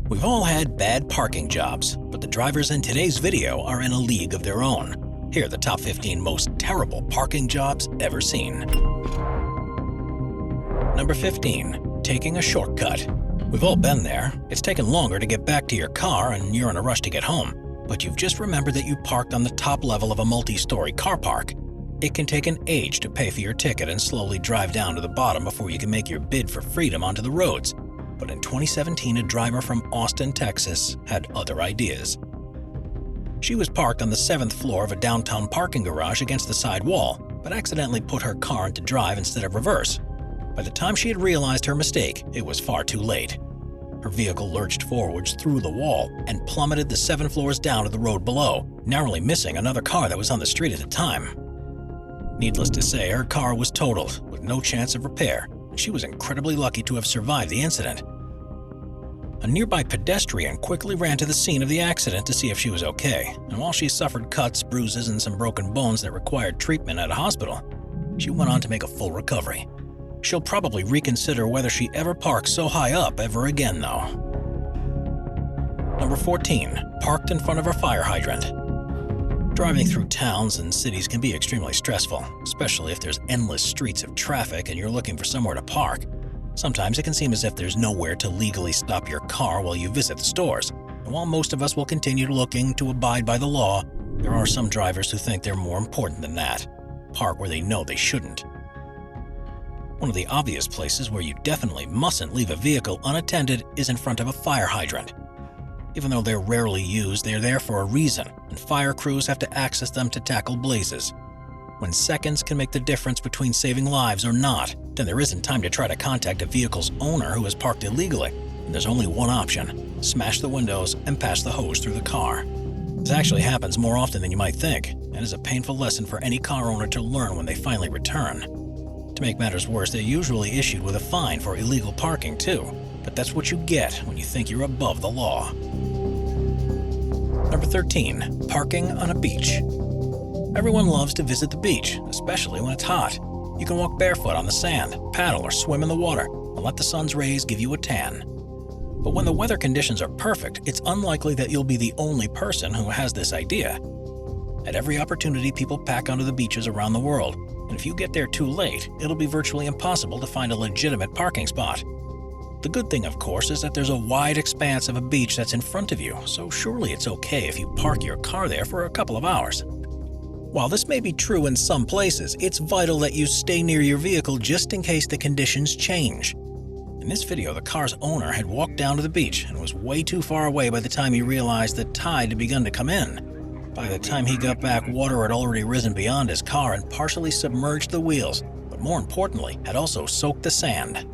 We've all had bad parking jobs, but the drivers in today's video are in a league of their own. Here are the top 15 most terrible parking jobs ever seen. Number 15. Taking a shortcut. We've all been there. It's taken longer to get back to your car and you're in a rush to get home, but you've just remembered that you parked on the top level of a multi-story car park. It can take an age to pay for your ticket and slowly drive down to the bottom before you can make your bid for freedom onto the roads. But in 2017, a driver from Austin, Texas, had other ideas. She was parked on the 7th floor of a downtown parking garage against the side wall, but accidentally put her car into drive instead of reverse. By the time she had realized her mistake, it was far too late. Her vehicle lurched forwards through the wall and plummeted the 7 floors down to the road below, narrowly missing another car that was on the street at the time. Needless to say, her car was totaled, with no chance of repair, and she was incredibly lucky to have survived the incident. A nearby pedestrian quickly ran to the scene of the accident to see if she was okay, and while she suffered cuts, bruises, and some broken bones that required treatment at a hospital, she went on to make a full recovery. She'll probably reconsider whether she ever parks so high up ever again, though. Number 14. Parked in front of a fire hydrant. Driving through towns and cities can be extremely stressful, especially if there's endless streets of traffic and you're looking for somewhere to park. Sometimes it can seem as if there's nowhere to legally stop your car while you visit the stores. And while most of us will continue looking to abide by the law, there are some drivers who think they're more important than that. Park where they know they shouldn't. One of the obvious places where you definitely mustn't leave a vehicle unattended is in front of a fire hydrant. Even though they're rarely used, they're there for a reason, and fire crews have to access them to tackle blazes. When seconds can make the difference between saving lives or not, then there isn't time to try to contact a vehicle's owner who has parked illegally, and there's only one option: smash the windows and pass the hose through the car. This actually happens more often than you might think, and is a painful lesson for any car owner to learn when they finally return. To make matters worse, they're usually issued with a fine for illegal parking too, but that's what you get when you think you're above the law. Number 13. Parking on a beach. Everyone loves to visit the beach, especially when it's hot. You can walk barefoot on the sand, paddle or swim in the water, and let the sun's rays give you a tan. But when the weather conditions are perfect, it's unlikely that you'll be the only person who has this idea. At every opportunity, people pack onto the beaches around the world, and if you get there too late, it'll be virtually impossible to find a legitimate parking spot. The good thing, of course, is that there's a wide expanse of a beach that's in front of you, so surely it's okay if you park your car there for a couple of hours. While this may be true in some places, it's vital that you stay near your vehicle just in case the conditions change. In this video, the car's owner had walked down to the beach and was way too far away by the time he realized the tide had begun to come in. By the time he got back, water had already risen beyond his car and partially submerged the wheels, but more importantly, had also soaked the sand.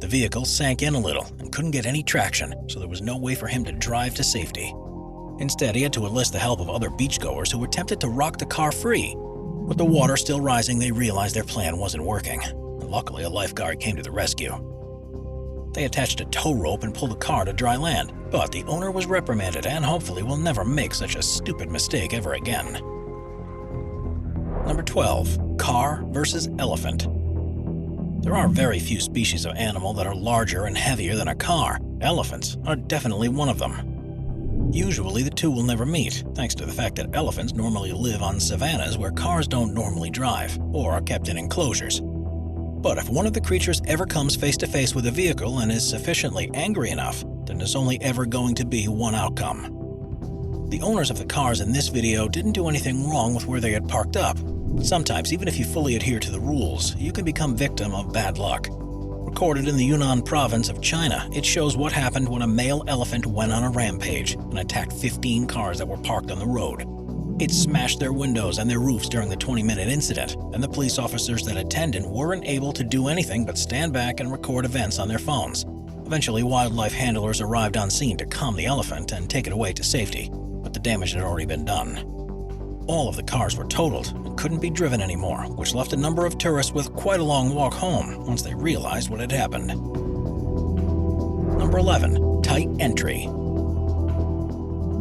The vehicle sank in a little and couldn't get any traction, so there was no way for him to drive to safety. Instead, he had to enlist the help of other beachgoers who attempted to rock the car free. With the water still rising, they realized their plan wasn't working, and luckily a lifeguard came to the rescue. They attached a tow rope and pulled the car to dry land, but the owner was reprimanded and hopefully will never make such a stupid mistake ever again. Number 12. Car versus elephant. There are very few species of animal that are larger and heavier than a car. Elephants are definitely one of them. Usually the two will never meet, thanks to the fact that elephants normally live on savannas where cars don't normally drive, or are kept in enclosures. But if one of the creatures ever comes face to face with a vehicle and is sufficiently angry enough, then there's only ever going to be one outcome. The owners of the cars in this video didn't do anything wrong with where they had parked up, but sometimes, even if you fully adhere to the rules, you can become victim of bad luck. Recorded in the Yunnan province of China, it shows what happened when a male elephant went on a rampage and attacked 15 cars that were parked on the road. It smashed their windows and their roofs during the 20-minute incident, and the police officers that attended weren't able to do anything but stand back and record events on their phones. Eventually, wildlife handlers arrived on scene to calm the elephant and take it away to safety, but the damage had already been done. All of the cars were totaled and couldn't be driven anymore, which left a number of tourists with quite a long walk home once they realized what had happened. Number 11. Tight entry.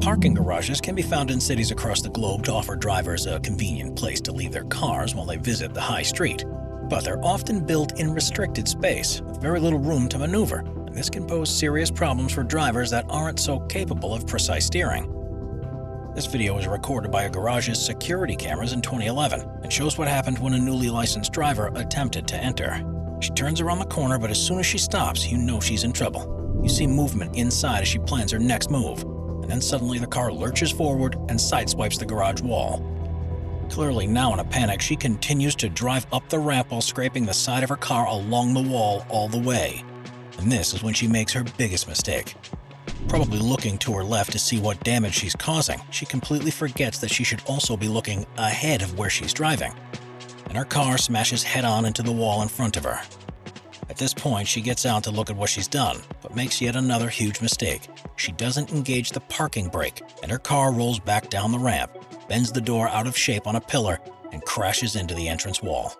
Parking garages can be found in cities across the globe to offer drivers a convenient place to leave their cars while they visit the high street. But they're often built in restricted space with very little room to maneuver, and This can pose serious problems for drivers that aren't so capable of precise steering. This video was recorded by a garage's security cameras in 2011 and shows what happened when a newly licensed driver attempted to enter. She turns around the corner, but as soon as she stops, you know she's in trouble. You see movement inside as she plans her next move, and then suddenly the car lurches forward and sideswipes the garage wall. Clearly now in a panic, she continues to drive up the ramp while scraping the side of her car along the wall all the way. And this is when she makes her biggest mistake. Probably looking to her left to see what damage she's causing, she completely forgets that she should also be looking ahead of where she's driving. And her car smashes head-on into the wall in front of her. At this point, she gets out to look at what she's done, but makes yet another huge mistake. She doesn't engage the parking brake, and her car rolls back down the ramp, bends the door out of shape on a pillar, and crashes into the entrance wall.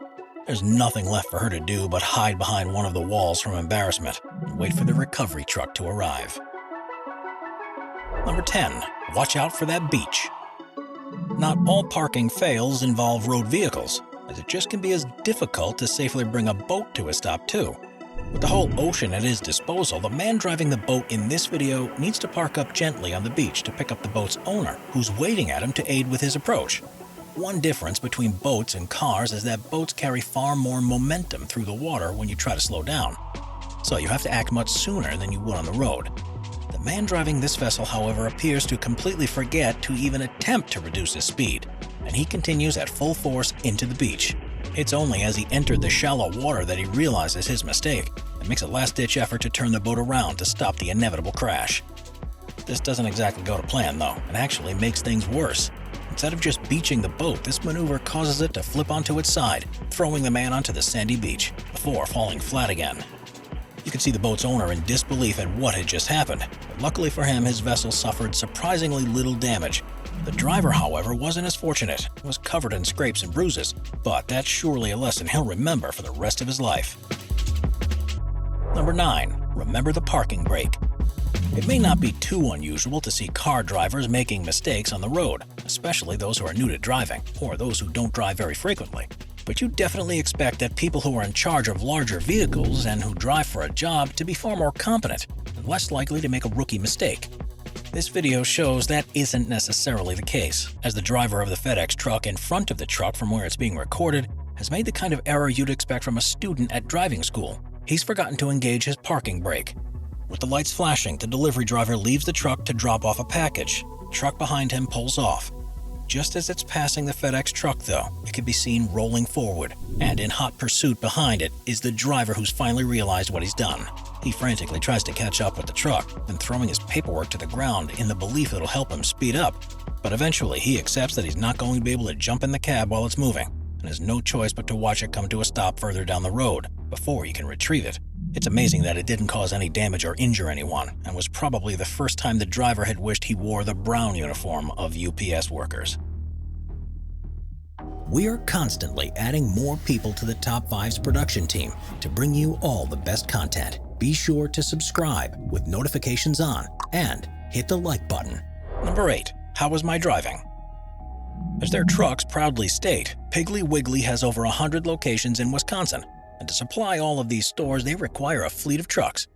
There's nothing left for her to do but hide behind one of the walls from embarrassment and wait for the recovery truck to arrive. Number 10. Watch out for that beach. Not all parking fails involve road vehicles, as it just can be as difficult to safely bring a boat to a stop too. With the whole ocean at his disposal, the man driving the boat in this video needs to park up gently on the beach to pick up the boat's owner, who's waiting at him to aid with his approach. One difference between boats and cars is that boats carry far more momentum through the water when you try to slow down, so you have to act much sooner than you would on the road. The man driving this vessel, however, appears to completely forget to even attempt to reduce his speed, and he continues at full force into the beach. It's only as he entered the shallow water that he realizes his mistake and makes a last-ditch effort to turn the boat around to stop the inevitable crash. This doesn't exactly go to plan, though, and actually makes things worse. Instead of just beaching the boat, this maneuver causes it to flip onto its side, throwing the man onto the sandy beach before falling flat again. You could see the boat's owner in disbelief at what had just happened, but luckily for him, his vessel suffered surprisingly little damage. The driver, however, wasn't as fortunate and was covered in scrapes and bruises, but that's surely a lesson he'll remember for the rest of his life. Number 9. Remember the parking brake. It may not be too unusual to see car drivers making mistakes on the road, especially those who are new to driving or those who don't drive very frequently. But you definitely expect that people who are in charge of larger vehicles and who drive for a job to be far more competent and less likely to make a rookie mistake. This video shows that isn't necessarily the case, as the driver of the FedEx truck in front of the truck from where it's being recorded has made the kind of error you'd expect from a student at driving school. He's forgotten to engage his parking brake. With the lights flashing, the delivery driver leaves the truck to drop off a package. The truck behind him pulls off. Just as it's passing the FedEx truck, though, it can be seen rolling forward, and in hot pursuit behind it is the driver who's finally realized what he's done. He frantically tries to catch up with the truck, then throwing his paperwork to the ground in the belief it'll help him speed up. But eventually, he accepts that he's not going to be able to jump in the cab while it's moving, and has no choice but to watch it come to a stop further down the road before he can retrieve it. It's amazing that it didn't cause any damage or injure anyone, and was probably the first time the driver had wished he wore the brown uniform of UPS workers. We're constantly adding more people to the Top 5's production team to bring you all the best content. Be sure to subscribe with notifications on and hit the like button. Number 8. How was my driving? As their trucks proudly state, Piggly Wiggly has over 100 locations in Wisconsin, and to supply all of these stores, they require a fleet of trucks.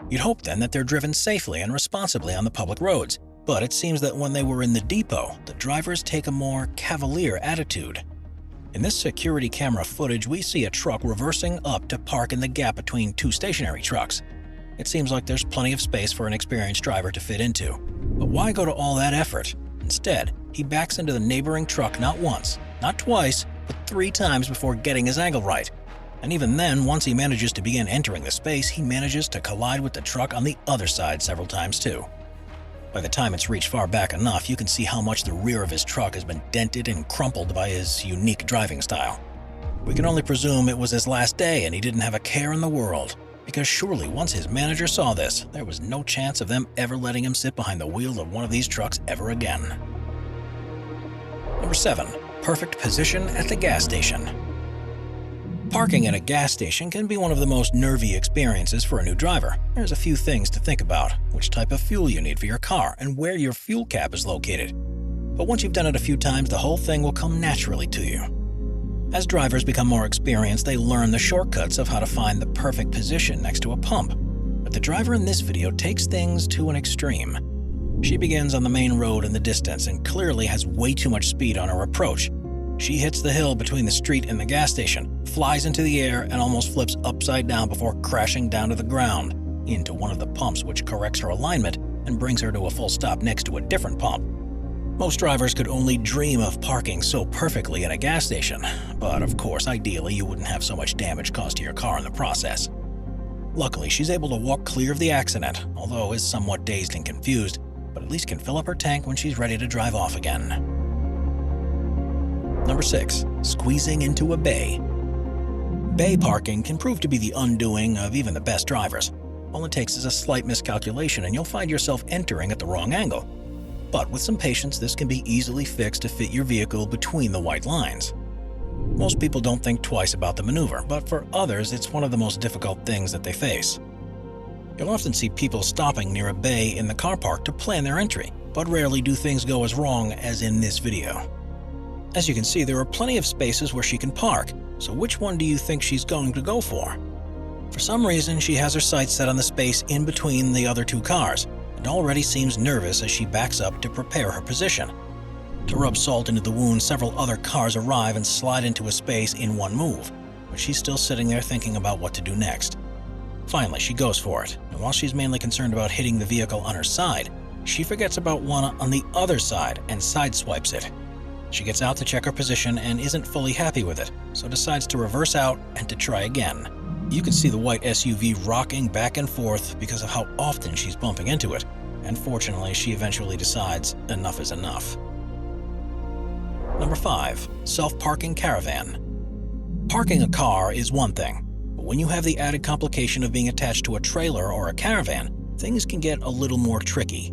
You'd hope then that they're driven safely and responsibly on the public roads, but it seems that when they were in the depot, the drivers take a more cavalier attitude. In this security camera footage, we see a truck reversing up to park in the gap between two stationary trucks. It seems like there's plenty of space for an experienced driver to fit into. But why go to all that effort? Instead, he backs into the neighboring truck not once, not twice, but 3 times before getting his angle right. And even then, once he manages to begin entering the space, he manages to collide with the truck on the other side several times too. By the time it's reached far back enough, you can see how much the rear of his truck has been dented and crumpled by his unique driving style. We can only presume it was his last day and he didn't have a care in the world, because surely once his manager saw this, there was no chance of them ever letting him sit behind the wheel of one of these trucks ever again. Number 7. Perfect position at the gas station. Parking at a gas station can be one of the most nervy experiences for a new driver. There's a few things to think about: which type of fuel you need for your car and where your fuel cap is located. But once you've done it a few times, the whole thing will come naturally to you. As drivers become more experienced, they learn the shortcuts of how to find the perfect position next to a pump. But the driver in this video takes things to an extreme. She begins on the main road in the distance and clearly has way too much speed on her approach. She hits the hill between the street and the gas station, flies into the air, and almost flips upside down before crashing down to the ground, into one of the pumps, which corrects her alignment and brings her to a full stop next to a different pump. Most drivers could only dream of parking so perfectly in a gas station, but of course, ideally, you wouldn't have so much damage caused to your car in the process. Luckily, she's able to walk clear of the accident, although is somewhat dazed and confused, but at least can fill up her tank when she's ready to drive off again. Number 6. Squeezing into a bay. Bay parking can prove to be the undoing of even the best drivers. All it takes is a slight miscalculation and you'll find yourself entering at the wrong angle. But with some patience, this can be easily fixed to fit your vehicle between the white lines. Most people don't think twice about the maneuver, but for others, it's one of the most difficult things that they face. You'll often see people stopping near a bay in the car park to plan their entry, but rarely do things go as wrong as in this video. As you can see, there are plenty of spaces where she can park, so which one do you think she's going to go for? For some reason, she has her sights set on the space in between the other two cars, and already seems nervous as she backs up to prepare her position. To rub salt into the wound, several other cars arrive and slide into a space in one move, but she's still sitting there thinking about what to do next. Finally, she goes for it, and while she's mainly concerned about hitting the vehicle on her side, she forgets about one on the other side and sideswipes it. She gets out to check her position and isn't fully happy with it, so decides to reverse out and to try again. You can see the white SUV rocking back and forth because of how often she's bumping into it, and fortunately she eventually decides enough is enough. Number 5. Self-parking caravan. Parking a car is one thing, but when you have the added complication of being attached to a trailer or a caravan, things can get a little more tricky.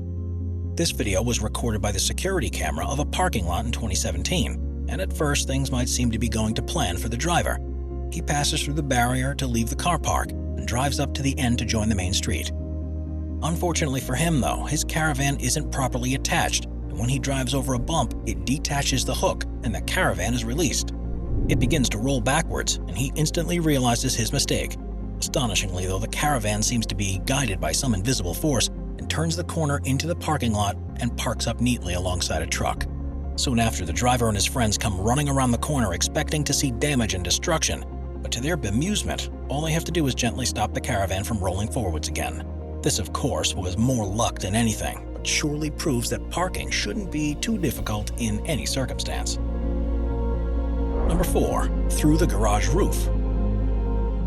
This video was recorded by the security camera of a parking lot in 2017, and at first things might seem to be going to plan for the driver. He passes through the barrier to leave the car park and drives up to the end to join the main street. Unfortunately for him though, his caravan isn't properly attached, and when he drives over a bump, it detaches the hook and the caravan is released. It begins to roll backwards, and he instantly realizes his mistake. Astonishingly though, the caravan seems to be guided by some invisible force and turns the corner into the parking lot and parks up neatly alongside a truck. Soon after, the driver and his friends come running around the corner expecting to see damage and destruction, but to their bemusement, all they have to do is gently stop the caravan from rolling forwards again. This, of course, was more luck than anything, but surely proves that parking shouldn't be too difficult in any circumstance. Number 4. Through the garage roof.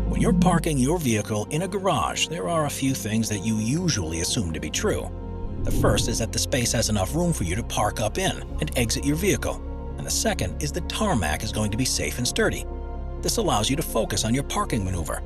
When you're parking your vehicle in a garage, there are a few things that you usually assume to be true. The first is that the space has enough room for you to park up in and exit your vehicle, and the second is the tarmac is going to be safe and sturdy. This allows you to focus on your parking maneuver.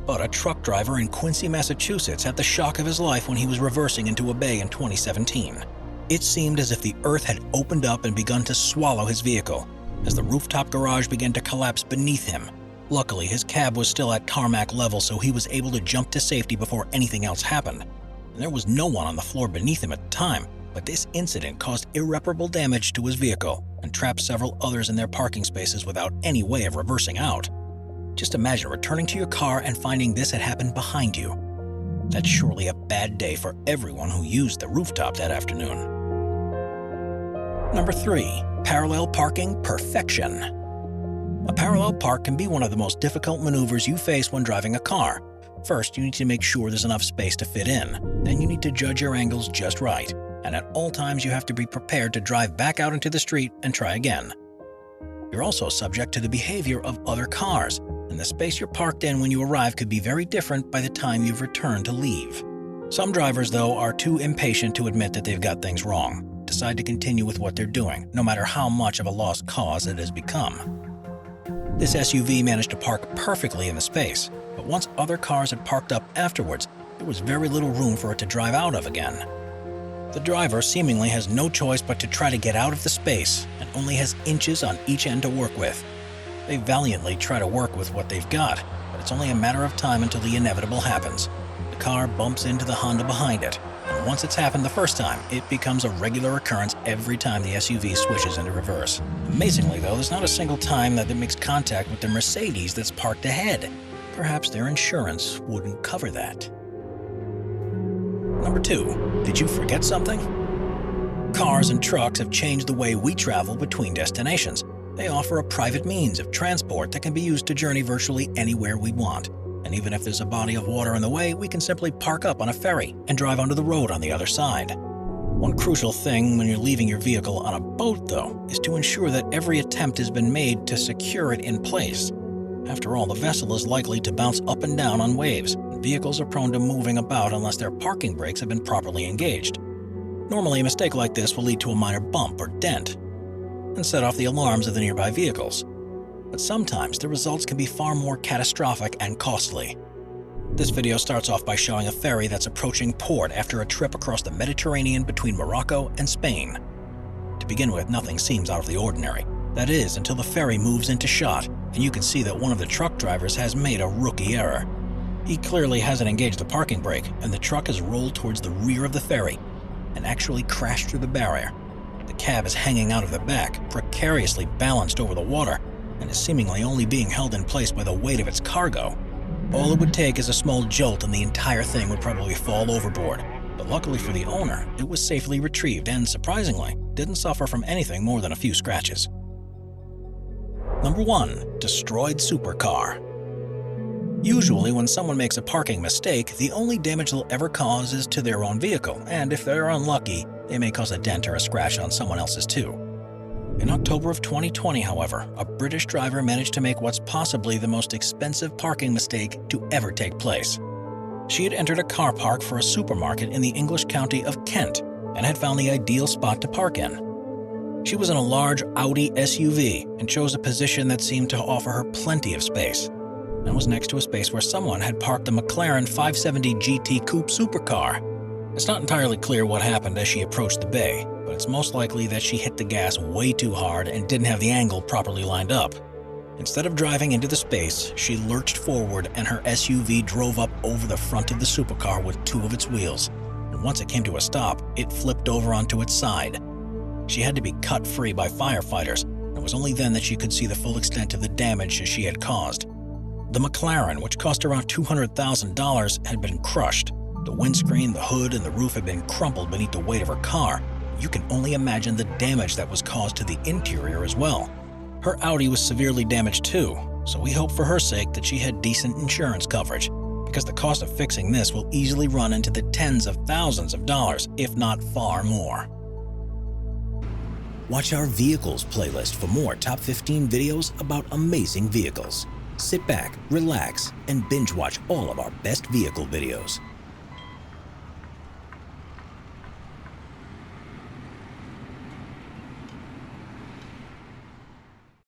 But a truck driver in Quincy, Massachusetts had the shock of his life when he was reversing into a bay in 2017. It seemed as if the earth had opened up and begun to swallow his vehicle, as the rooftop garage began to collapse beneath him. Luckily, his cab was still at tarmac level, so he was able to jump to safety before anything else happened. And there was no one on the floor beneath him at the time, but this incident caused irreparable damage to his vehicle and trapped several others in their parking spaces without any way of reversing out. Just imagine returning to your car and finding this had happened behind you. That's surely a bad day for everyone who used the rooftop that afternoon. Number 3. Parallel parking perfection. A parallel park can be one of the most difficult maneuvers you face when driving a car. First, you need to make sure there's enough space to fit in. Then you need to judge your angles just right. And at all times you have to be prepared to drive back out into the street and try again. You're also subject to the behavior of other cars, and the space you're parked in when you arrive could be very different by the time you've returned to leave. Some drivers, though, are too impatient to admit that they've got things wrong, decide to continue with what they're doing, no matter how much of a lost cause it has become. This SUV managed to park perfectly in the space, but once other cars had parked up afterwards, there was very little room for it to drive out of again. The driver seemingly has no choice but to try to get out of the space and only has inches on each end to work with. They valiantly try to work with what they've got, but it's only a matter of time until the inevitable happens. The car bumps into the Honda behind it, and once it's happened the first time, it becomes a regular occurrence every time the SUV switches into reverse. Amazingly though, there's not a single time that it makes contact with the Mercedes that's parked ahead. Perhaps their insurance wouldn't cover that. Number 2. Did you forget something? Cars and trucks have changed the way we travel between destinations. They offer a private means of transport that can be used to journey virtually anywhere we want. And even if there's a body of water in the way, we can simply park up on a ferry and drive onto the road on the other side. One crucial thing when you're leaving your vehicle on a boat, though, is to ensure that every attempt has been made to secure it in place. After all, the vessel is likely to bounce up and down on waves, and vehicles are prone to moving about unless their parking brakes have been properly engaged. Normally, a mistake like this will lead to a minor bump or dent and set off the alarms of the nearby vehicles. But sometimes the results can be far more catastrophic and costly. This video starts off by showing a ferry that's approaching port after a trip across the Mediterranean between Morocco and Spain. To begin with, nothing seems out of the ordinary. That is, until the ferry moves into shot, and you can see that one of the truck drivers has made a rookie error. He clearly hasn't engaged the parking brake, and the truck has rolled towards the rear of the ferry and actually crashed through the barrier. The cab is hanging out of the back, precariously balanced over the water, and is seemingly only being held in place by the weight of its cargo. All it would take is a small jolt and the entire thing would probably fall overboard. But luckily for the owner, it was safely retrieved and, surprisingly, didn't suffer from anything more than a few scratches. Number 1. Destroyed supercar. Usually, when someone makes a parking mistake, the only damage they'll ever cause is to their own vehicle, and if they're unlucky, they may cause a dent or a scratch on someone else's too. In October of 2020, however, a British driver managed to make what's possibly the most expensive parking mistake to ever take place. She had entered a car park for a supermarket in the English county of Kent and had found the ideal spot to park in. She was in a large Audi SUV and chose a position that seemed to offer her plenty of space, and was next to a space where someone had parked a McLaren 570 GT Coupe supercar. It's not entirely clear what happened as she approached the bay, but it's most likely that she hit the gas way too hard and didn't have the angle properly lined up. Instead of driving into the space, she lurched forward and her SUV drove up over the front of the supercar with two of its wheels, and once it came to a stop, it flipped over onto its side. She had to be cut free by firefighters, and it was only then that she could see the full extent of the damage she had caused. The McLaren, which cost around $200,000, had been crushed. The windscreen, the hood, and the roof had been crumpled beneath the weight of her car. You can only imagine the damage that was caused to the interior as well. Her Audi was severely damaged too, so we hope for her sake that she had decent insurance coverage, because the cost of fixing this will easily run into the tens of thousands of dollars, if not far more. Watch our Vehicles playlist for more top 15 videos about amazing vehicles. Sit back, relax, and binge watch all of our best vehicle videos.